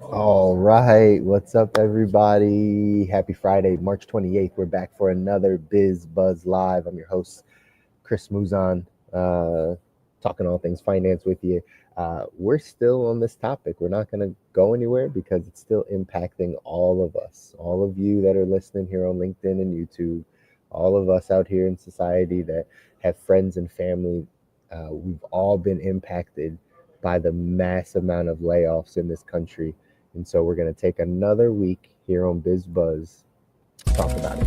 All right, what's up, everybody? Happy Friday, March 28th. We're back for another BizBuzz Live. I'm your host, Chris Muzan, talking all things finance with you. We're still on this topic. We're not going to go anywhere because it's still impacting all of us, all of you that are listening here on LinkedIn and YouTube, all of us out here in society that have friends and family. We've all been impacted by the mass amount of layoffs in this country. And so we're going to take another week here on BizBuzz to talk about it.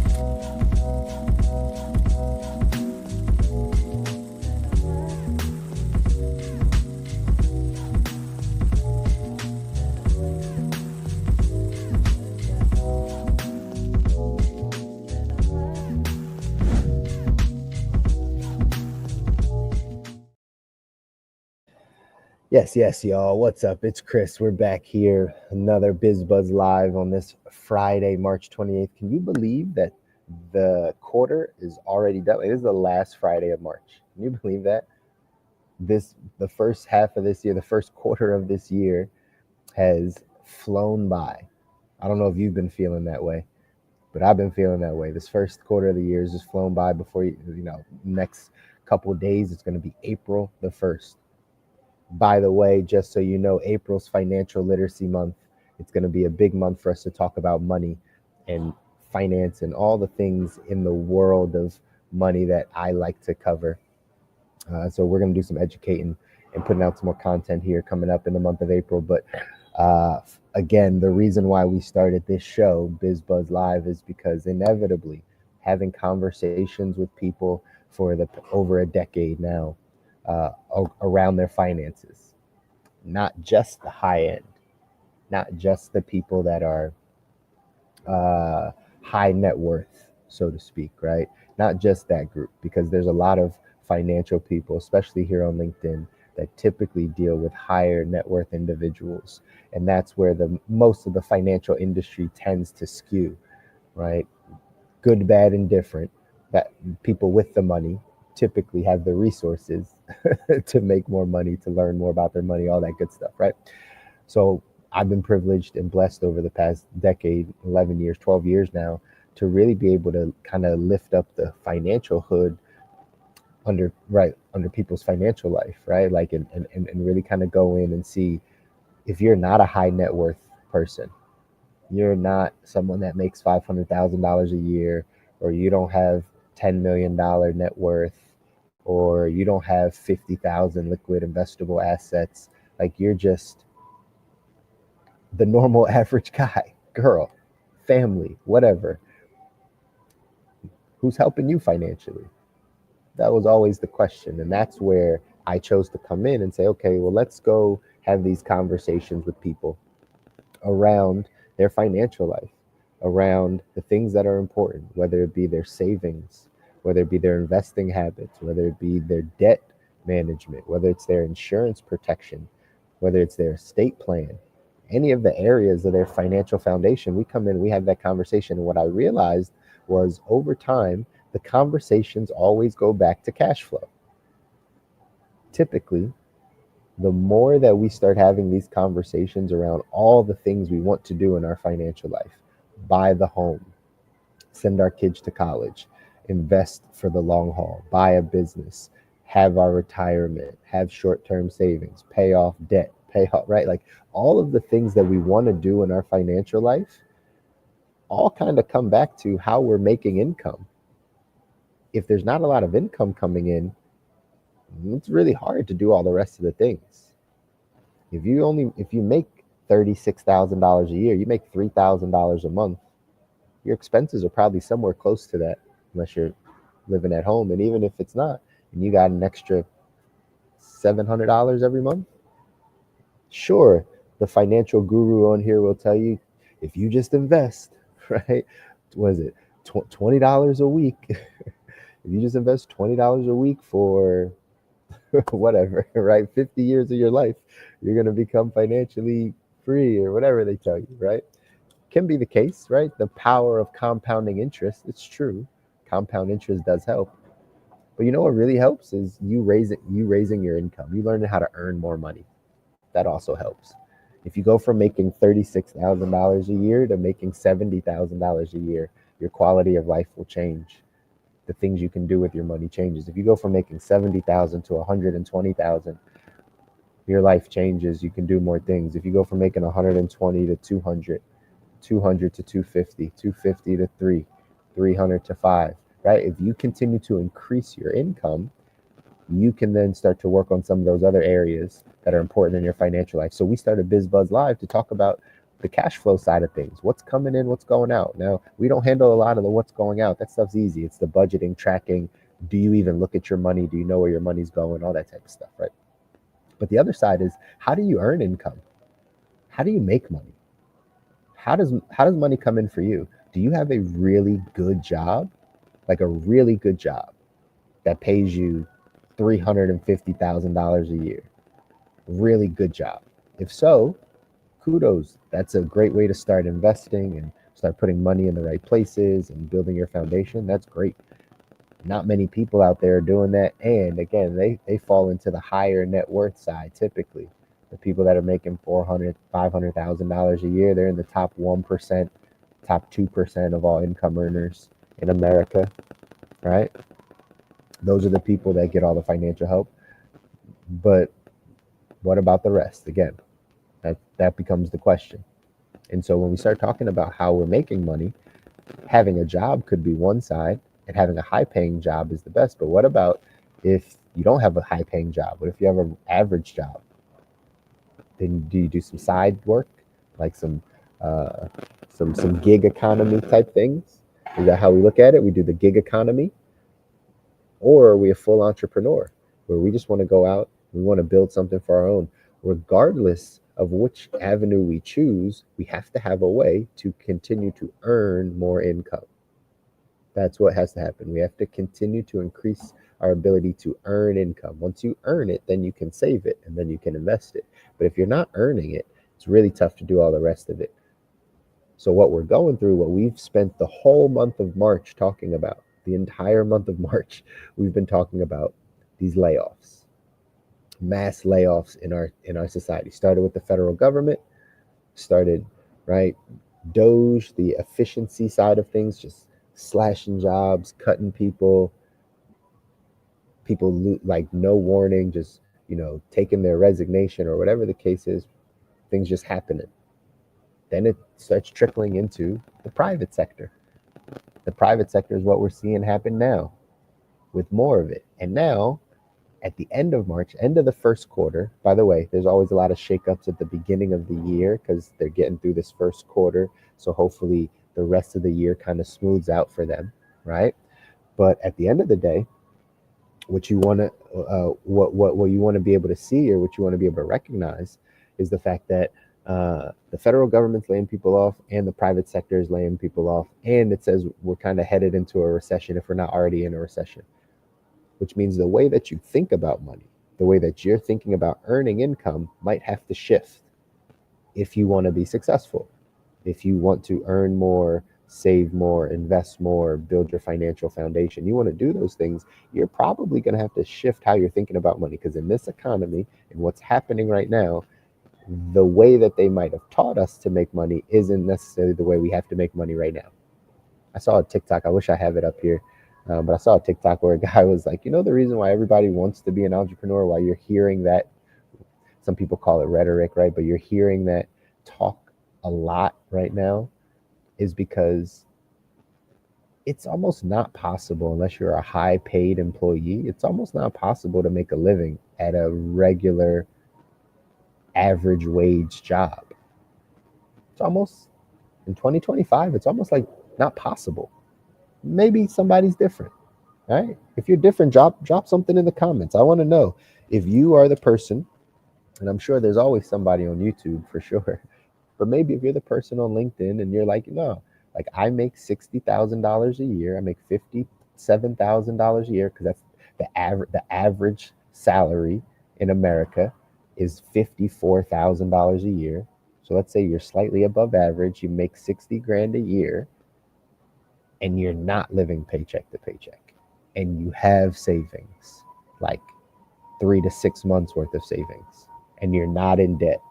Yes, y'all. What's up? It's Chris. We're back here. Another BizBuzz Live on this Friday, March 28th. Can you believe that the quarter is already done? It is the last Friday of March. Can you believe that? The first half of this year, the first quarter of this year has flown by. I don't know if you've been feeling that way, but I've been feeling that way. This first quarter of the year has just flown by before next couple of days it's going to be April the 1st. By the way, just so you know, April's financial literacy month. It's going to be a big month for us to talk about money and finance and all the things in the world of money that I like to cover. So we're going to do some educating and putting out some more content here coming up in the month of April. But again, the reason why we started this show, BizBuzz Live, is because inevitably having conversations with people for the over a decade now around their finances, not just the high end, not just the people that are high net worth, so to speak, right? Not just that group, because there's a lot of financial people, especially here on LinkedIn, that typically deal with higher net worth individuals. And that's where the most of the financial industry tends to skew, right? Good, bad, and different. That people with the money typically have the resources to make more money, to learn more about their money, all that good stuff, right? So I've been privileged and blessed over the past decade, 11 years, 12 years now, to really be able to kind of lift up the financial hood under people's financial life, right? Like and really kind of go in and see if you're not a high net worth person, you're not someone that makes $500,000 a year, or you don't have $10 million net worth, or you don't have 50,000 liquid investable assets. Like you're just the normal average guy, girl, family, whatever. Who's helping you financially? That was always the question. And that's where I chose to come in and say, okay, well, let's go have these conversations with people around their financial life, around the things that are important, whether it be their savings, whether it be their investing habits, whether it be their debt management, whether it's their insurance protection, whether it's their estate plan, any of the areas of their financial foundation. We come in, we have that conversation. And what I realized was over time, the conversations always go back to cash flow. Typically, the more that we start having these conversations around all the things we want to do in our financial life, buy the home, send our kids to college, invest for the long haul, buy a business, have our retirement, have short term savings, pay off debt, pay off, right? Like all of the things that we want to do in our financial life all kind of come back to how we're making income. If there's not a lot of income coming in, it's really hard to do all the rest of the things. If you make $36,000 a year, you make $3,000 a month. Your expenses are probably somewhere close to that, unless you're living at home. And even if it's not, and you got an extra $700 every month, sure, the financial guru on here will tell you if you just invest, right? What is it? $20 a week. If you just invest $20 a week for whatever, right? 50 years of your life, you're going to become financially free or whatever they tell you, right? Can be the case, right? The power of compounding interest. It's true. Compound interest does help. But you know what really helps is you raising your income. You learning how to earn more money. That also helps. If you go from making $36,000 a year to making $70,000 a year, your quality of life will change. The things you can do with your money changes. If you go from making 70,000 to 120,000, your life changes. You can do more things. If you go from making 120 to 200, 200 to 250, 250 to 3, 300 to 5, right? If you continue to increase your income, you can then start to work on some of those other areas that are important in your financial life. So we started BizBuzz Live to talk about the cash flow side of things. What's coming in, what's going out. Now, we don't handle a lot of the what's going out. That stuff's easy. It's the budgeting, tracking. Do you even look at your money? Do you know where your money's going? All that type of stuff, right? But the other side is, how do you earn income? How do you make money? How does money come in for you? Do you have a really good job? Like a really good job that pays you $350,000 a year? Really good job. If so, kudos. That's a great way to start investing and start putting money in the right places and building your foundation. That's great. Not many people out there are doing that. And again, they fall into the higher net worth side typically. The people that are making $400,000, $500,000 a year, they're in the top 1%, top 2% of all income earners in America, right? Those are the people that get all the financial help. But what about the rest? Again, that becomes the question. And so when we start talking about how we're making money, having a job could be one side, and having a high paying job is the best. But what about if you don't have a high paying job? What if you have an average job? Then do you do some side work, like some gig economy type things? Is that how we look at it? We do the gig economy, or are we a full entrepreneur where we just want to go out, we want to build something for our own? Regardless of which avenue we choose, we have to have a way to continue to earn more income. That's what has to happen. We have to continue to increase our ability to earn income. Once you earn it, then you can save it and then you can invest it. But if you're not earning it, it's really tough to do all the rest of it. So what we're going through, what we've spent the whole month of March talking about, the entire month of March, we've been talking about these layoffs, mass layoffs in our society. Started with the federal government, started, right? Doge, the efficiency side of things, just slashing jobs, cutting people like no warning, just, taking their resignation or whatever the case is, things just happening. Then it starts trickling into the private sector. The private sector is what we're seeing happen now, with more of it. And now, at the end of March, end of the first quarter, by the way, there's always a lot of shakeups at the beginning of the year because they're getting through this first quarter. So hopefully the rest of the year kind of smooths out for them, right? But at the end of the day, what you want to what you want to be able to see, or what you want to be able to recognize, is the fact that the federal government's laying people off and the private sector is laying people off, and it says we're kind of headed into a recession if we're not already in a recession, which means the way that you think about money, the way that you're thinking about earning income might have to shift if you want to be successful. If you want to earn more, save more, invest more, build your financial foundation, you want to do those things, you're probably going to have to shift how you're thinking about money. Because in this economy and what's happening right now, the way that they might have taught us to make money isn't necessarily the way we have to make money right now. I saw a TikTok, I wish I have it up here, but I saw a TikTok where a guy was like, the reason why everybody wants to be an entrepreneur, why you're hearing that, some people call it rhetoric, right? But you're hearing that talk a lot right now, is because it's almost not possible, unless you're a high paid employee, it's almost not possible to make a living at a regular average wage job. It's almost, in 2025, it's almost like not possible. Maybe somebody's different, right? If you're different, drop something in the comments. I want to know if you are the person, and I'm sure there's always somebody on YouTube for sure, but maybe if you're the person on LinkedIn and you're like, no, like I make $60,000 a year, I make $57,000 a year, because that's the average salary in America is $54,000 a year. So let's say you're slightly above average, you make 60 grand a year, and you're not living paycheck to paycheck, and you have savings, like 3 to 6 months worth of savings, and you're not in debt.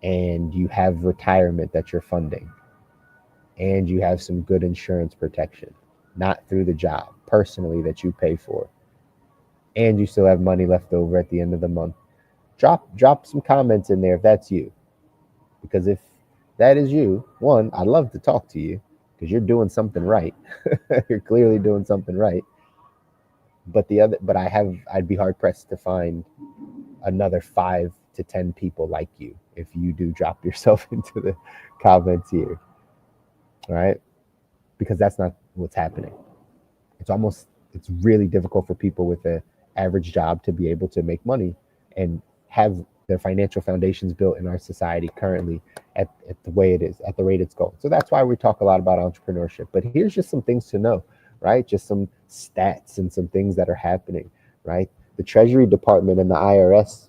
and you have retirement that you're funding, and you have some good insurance protection, not through the job, personally, that you pay for, and you still have money left over at the end of the month, drop some comments in there if that's you. Because if that is you, one, I'd love to talk to you because you're doing something right. You're clearly doing something right. But I'd be hard pressed to find another 5 to 10 people like you if you do drop yourself into the comments here. All right. Because that's not what's happening. It's really difficult for people with an average job to be able to make money and have their financial foundations built in our society currently at the way it is, at the rate it's going. So that's why we talk a lot about entrepreneurship. But here's just some things to know, right? Just some stats and some things that are happening, right? The Treasury Department and the IRS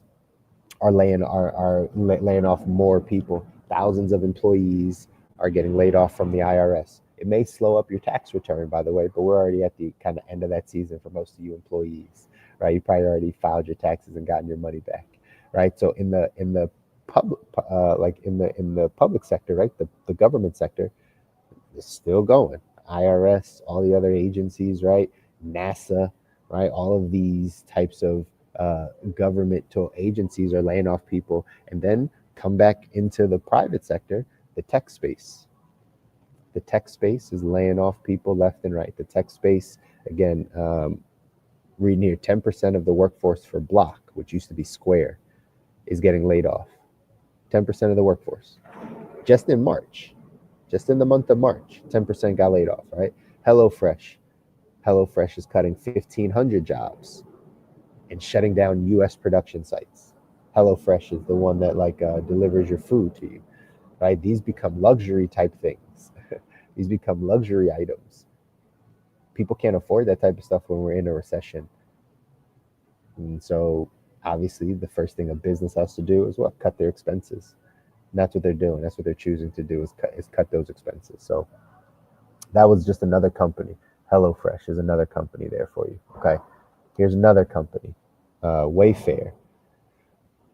are laying off more people. Thousands of employees are getting laid off from the IRS. It may slow up your tax return, by the way, but we're already at the kind of end of that season for most of you employees, right? You probably already filed your taxes and gotten your money back, right? So in the public, in the public sector, right, the government sector is still going. IRS, all the other agencies, right? NASA, right? All of these types of governmental agencies are laying off people, and then come back into the private sector, the tech space. The tech space is laying off people left and right. The tech space, again, near 10% of the workforce for Block, which used to be Square, is getting laid off. 10% of the workforce. Just in March, just in the month of March, 10% got laid off, right? HelloFresh is cutting 1,500 jobs and shutting down U.S. production sites. HelloFresh is the one that delivers your food to you, right? These become luxury type things. These become luxury items. People can't afford that type of stuff when we're in a recession. And so obviously the first thing a business has to do is what? Cut their expenses. And that's what they're doing. That's what they're choosing to do, is cut those expenses. So that was just another company. HelloFresh is another company there for you. Okay. Here's another company, Wayfair.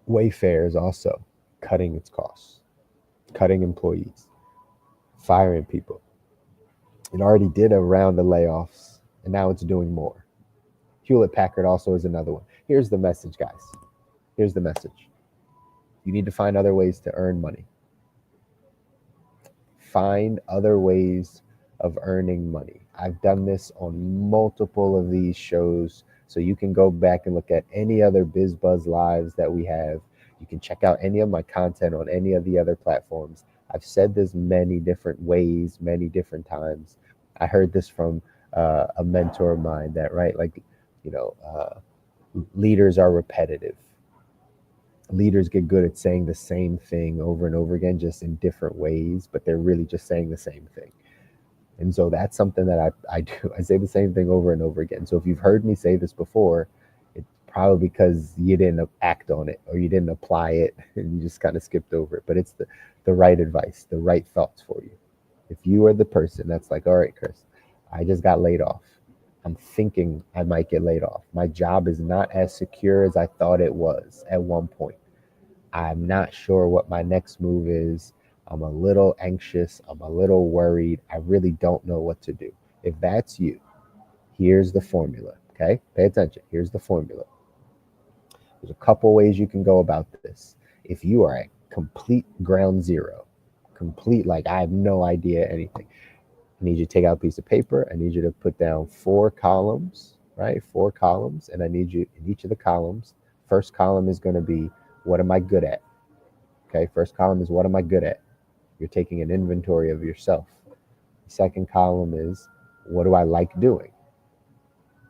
Wayfair is also cutting its costs, cutting employees, firing people. It already did a round of layoffs, and now it's doing more. Hewlett Packard also is another one. Here's the message, guys. Here's the message. You need to find other ways to earn money. Find other ways of earning money. I've done this on multiple of these shows, so you can go back and look at any other BizBuzz lives that we have. You can check out any of my content on any of the other platforms. I've said this many different ways, many different times. I heard this from a mentor of mine that, right, leaders are repetitive. Leaders get good at saying the same thing over and over again, just in different ways, but they're really just saying the same thing. And so that's something that I do. I say the same thing over and over again. So if you've heard me say this before, it's probably because you didn't act on it, or you didn't apply it, and you just kind of skipped over it. But it's the right advice, the right thoughts for you. If you are the person that's like, all right, Chris, I just got laid off. I'm thinking I might get laid off. My job is not as secure as I thought it was at one point. I'm not sure what my next move is. I'm a little anxious. I'm a little worried. I really don't know what to do. If that's you, here's the formula. Okay? Pay attention. Here's the formula. There's a couple ways you can go about this. If you are at complete ground zero, I have no idea anything, I need you to take out a piece of paper. I need you to put down 4 columns, right? 4 columns. And I need you in each of the columns. First column is going to be, what am I good at? Okay. First column is, what am I good at? You're taking an inventory of yourself. The second column is, what do I like doing?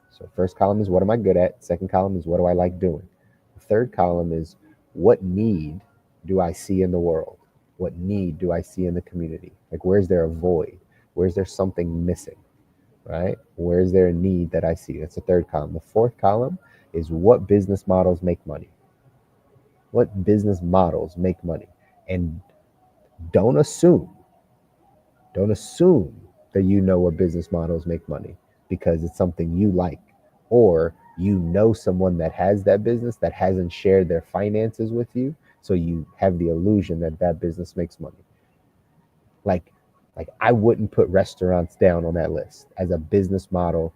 So first column is, what am I good at? Second column is, what do I like doing? The third column is, what need do I see in the world? What need do I see in the community? Like, where's there a void? Where's there something missing, right? Where's there a need that I see? That's the third column. The fourth column is, what business models make money? What business models make money? And don't assume that you know what business models make money because it's something you like, or you know someone that has that business that hasn't shared their finances with you. So you have the illusion that that business makes money. Like, like I wouldn't put restaurants down on that list as a business model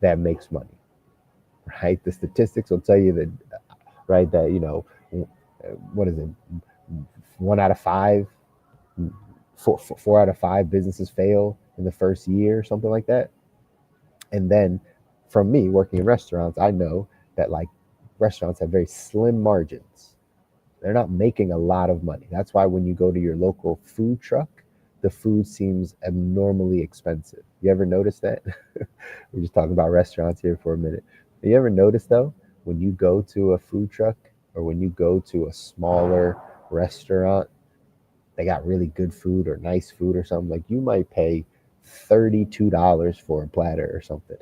that makes money, right? The statistics will tell you that, right, that, what is it? One out of five, four out of five businesses fail in the first year, something like that. And then from me working in restaurants, I know that like restaurants have very slim margins. They're not making a lot of money. That's why when you go to your local food truck, the food seems abnormally expensive. You ever notice that? We're just talking about restaurants here for a minute. You ever notice though, when you go to a food truck or when you go to a smaller restaurant, they got really good food or nice food or something, like you might pay $32 for a platter or something.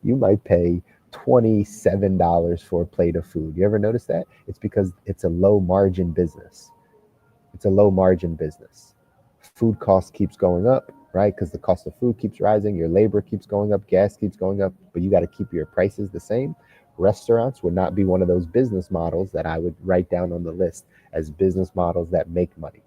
You might pay $27 for a plate of food. You ever notice that? It's because it's a low margin business. It's a low margin business. Food cost keeps going up, right? Because the cost of food keeps rising, your labor keeps going up, gas keeps going up, but you got to keep your prices the same. Restaurants would not be one of those business models that I would write down on the list as business models that make money.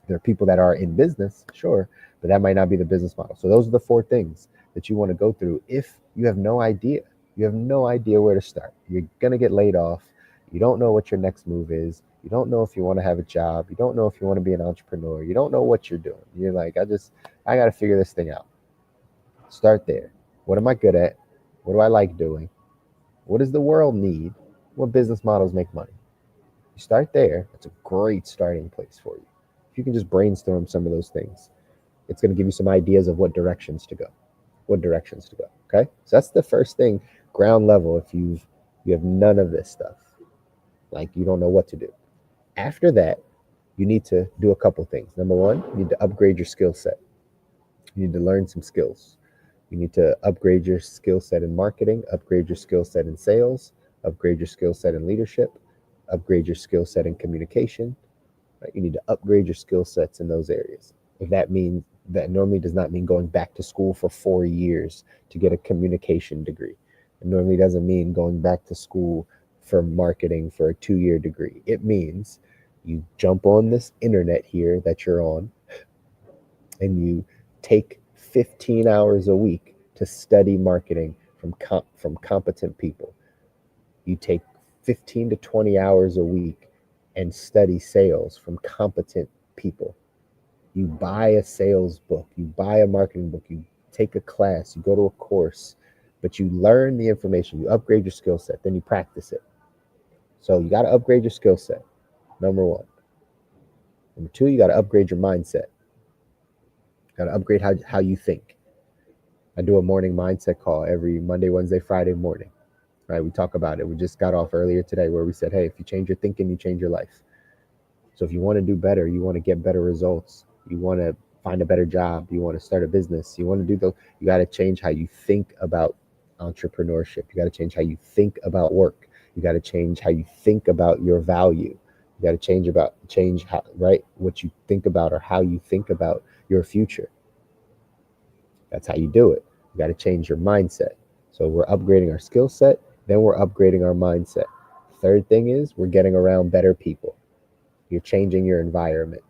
There are people that are in business, sure, but that might not be the business model. So those are the four things that you want to go through if you have no idea. You have no idea where to start. You're going to get laid off. You don't know what your next move is. You don't know if you want to have a job. You don't know if you want to be an entrepreneur. You don't know what you're doing. You're like, I got to figure this thing out. Start there. What am I good at? What do I like doing? What does the world need? What business models make money? You start there. That's a great starting place for you. If you can just brainstorm some of those things, it's going to give you some ideas of what directions to go. What directions to go. Okay, so that's the first thing, ground level. If you have none of this stuff, like you don't know what to do. After that, you need to do a couple things. Number one, you need to upgrade your skill set. You need to learn some skills. You need to upgrade your skill set in marketing, upgrade your skill set in sales, upgrade your skill set in leadership, upgrade your skill set in communication. Right? You need to upgrade your skill sets in those areas. If that means that normally does not mean going back to school for 4 years to get a communication degree. It normally doesn't mean going back to school for marketing for a 2-year degree. It means you jump on this internet here that you're on and you take 15 hours a week to study marketing from competent people. You take 15 to 20 hours a week and study sales from competent people. You buy a sales book, you buy a marketing book, you take a class, you go to a course, but you learn the information, you upgrade your skill set, then you practice it. So you got to upgrade your skill set, number one. Number two, you got to upgrade your mindset. You got to upgrade how you think. I do a morning mindset call every Monday, Wednesday, Friday morning, right? We talk about it. We just got off earlier today where we said, hey, if you change your thinking, you change your life. So if you want to do better, you want to get better results, you want to find a better job, you want to start a business, you want to do those, you got to change how you think about entrepreneurship. You got to change how you think about work. You got to change how you think about your value. You got to change how, right, what you think about or how you think about your future. That's how you do it. You got to change your mindset. So we're upgrading our skill set, then we're upgrading our mindset. Third thing is we're getting around better people. You're changing your environment.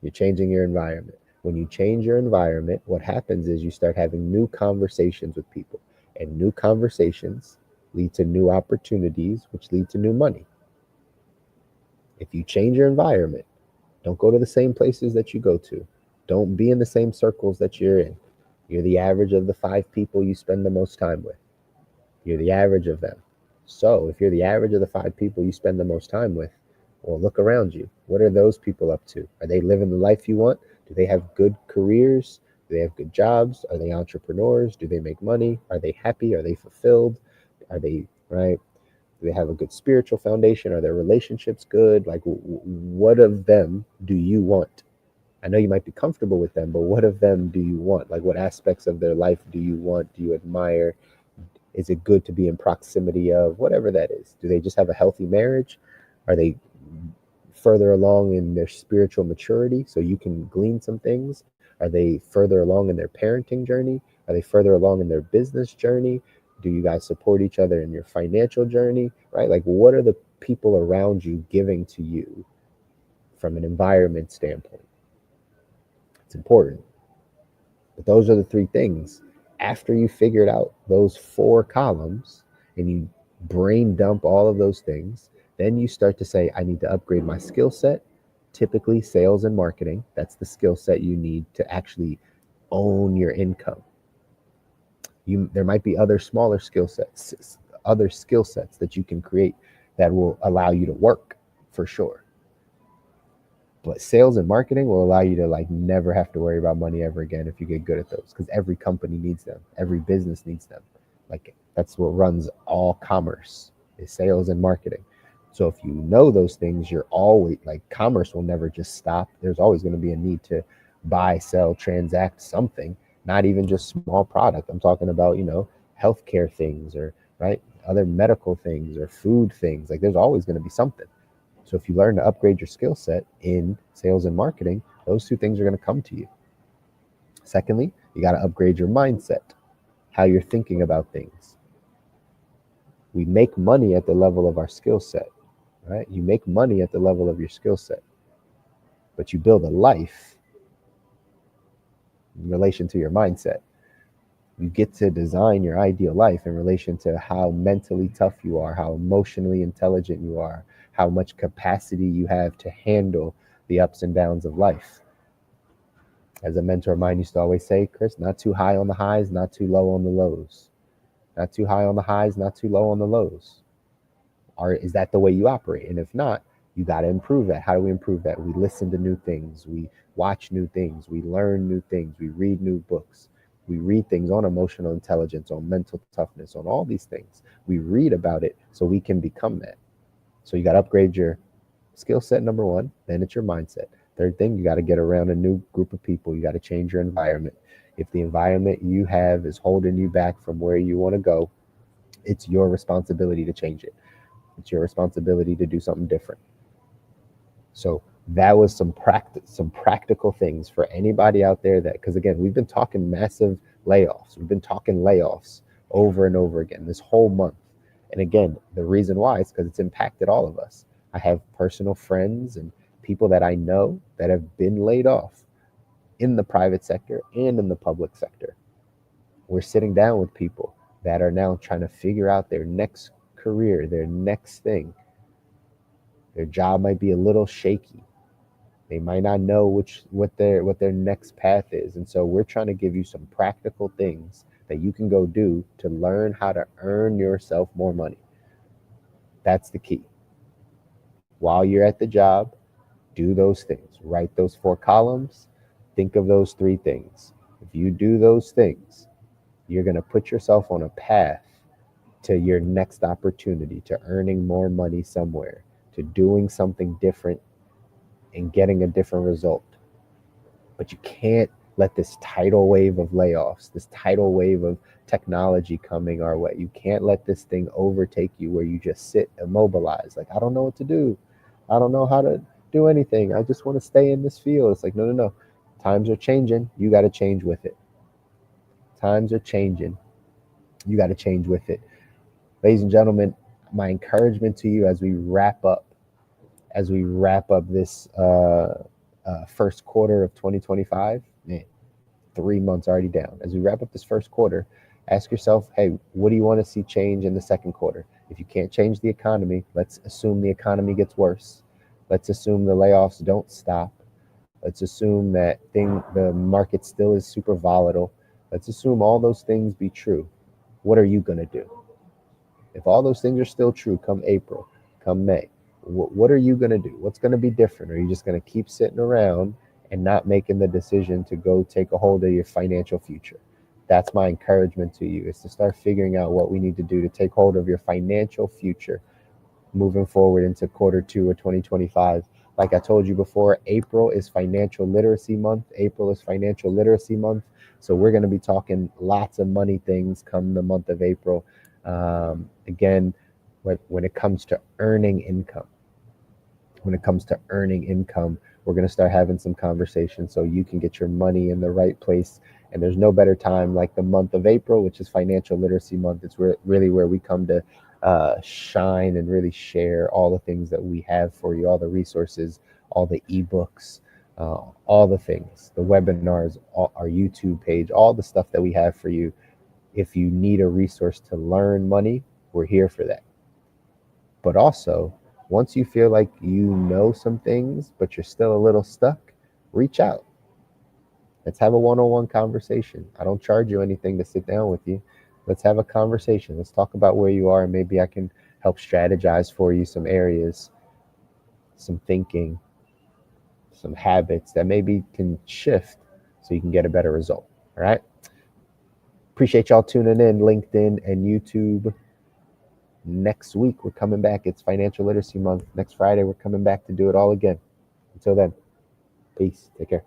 You're changing your environment. When you change your environment, what happens is you start having new conversations with people, and new conversations lead to new opportunities, which lead to new money. If you change your environment, don't go to the same places that you go to. Don't be in the same circles that you're in. You're the average of the 5 people you spend the most time with. You're the average of them. So if you're the average of the 5 people you spend the most time with, well, look around you. What are those people up to? Are they living the life you want? Do they have good careers? Do they have good jobs? Are they entrepreneurs? Do they make money? Are they happy? Are they fulfilled? Are they, right? Do they have a good spiritual foundation? Are their relationships good? Like, what of them do you want? I know you might be comfortable with them, but what of them do you want? Like, what aspects of their life do you want? Do you admire? Is it good to be in proximity of? Whatever that is. Do they just have a healthy marriage? Are they further along in their spiritual maturity so you can glean some things? Are they further along in their parenting journey? Are they further along in their business journey? Do you guys support each other in your financial journey, right? Like, what are the people around you giving to you from an environment standpoint? It's important. But those are the three things. After you figured out those 4 columns and you brain dump all of those things, then you start to say, I need to upgrade my skill set. Typically, sales and marketing. That's the skill set you need to actually own your income. There might be other smaller skill sets, that you can create that will allow you to work for sure. But sales and marketing will allow you to never have to worry about money ever again if you get good at those, because every company needs them. Every business needs them. That's what runs all commerce, is sales and marketing. So if you know those things, you're always commerce will never just stop. There's always going to be a need to buy, sell, transact something, not even just small product. I'm talking about, healthcare things or other medical things or food things. There's always going to be something. So if you learn to upgrade your skill set in sales and marketing, those 2 things are going to come to you. Secondly, you got to upgrade your mindset, how you're thinking about things. We make money at the level of our skill set, right? You make money at the level of your skill set, but you build a life in relation to your mindset. You get to design your ideal life in relation to how mentally tough you are, how emotionally intelligent you are, how much capacity you have to handle the ups and downs of life. As a mentor of mine used to always say, Chris, not too high on the highs, not too low on the lows. Not too high on the highs, not too low on the lows. Is that the way you operate? And if not, you got to improve that. How do we improve that? We listen to new things. We watch new things. We learn new things. We read new books. We read things on emotional intelligence, on mental toughness, on all these things. We read about it so we can become that. So you got to upgrade your skill set, number 1. Then it's your mindset. Third thing, you got to get around a new group of people. You got to change your environment. If the environment you have is holding you back from where you want to go, it's your responsibility to change it. It's your responsibility to do something different. So that was some practical things for anybody out there because again, we've been talking massive layoffs. We've been talking layoffs over and over again this whole month. And again, the reason why is because it's impacted all of us. I have personal friends and people that I know that have been laid off in the private sector and in the public sector. We're sitting down with people that are now trying to figure out their next career, their next thing. Their job might be a little shaky. They might not know what their next path is. And so we're trying to give you some practical things that you can go do to learn how to earn yourself more money. That's the key. While you're at the job, do those things. Write those 4 columns. Think of those 3 things. If you do those things, you're going to put yourself on a path to your next opportunity, to earning more money somewhere, to doing something different and getting a different result. But you can't let this tidal wave of layoffs, this tidal wave of technology coming our way, you can't let this thing overtake you where you just sit immobilized. I don't know what to do. I don't know how to do anything. I just want to stay in this field. It's no. Times are changing. You got to change with it. Times are changing. You got to change with it. Ladies and gentlemen, my encouragement to you as we wrap up this first quarter of 2025, man, 3 months already down. As we wrap up this first quarter, ask yourself, hey, what do you want to see change in the second quarter? If you can't change the economy, let's assume the economy gets worse. Let's assume the layoffs don't stop. Let's assume that the market still is super volatile. Let's assume all those things be true. What are you going to do? If all those things are still true come April, come May, what are you going to do? What's going to be different? Are you just going to keep sitting around and not making the decision to go take a hold of your financial future? That's my encouragement to you, is to start figuring out what we need to do to take hold of your financial future moving forward into quarter 2 of 2025. Like I told you before, April is financial literacy month. So we're going to be talking lots of money things come the month of April. Again, when it comes to earning income, we're going to start having some conversations so you can get your money in the right place. And there's no better time like the month of April, which is financial literacy month. It's really where we come to shine and really share all the things that we have for you, all the resources, all the ebooks, all the things, the webinars, our YouTube page, all the stuff that we have for you. If you need a resource to learn money, we're here for that. But also, once you feel like you know some things, but you're still a little stuck, reach out. Let's have a one-on-one conversation. I don't charge you anything to sit down with you. Let's have a conversation. Let's talk about where you are, and maybe I can help strategize for you some areas, some thinking, some habits that maybe can shift so you can get a better result. All right. Appreciate y'all tuning in, LinkedIn and YouTube. Next week, we're coming back. It's Financial Literacy Month. Next Friday, we're coming back to do it all again. Until then, peace. Take care.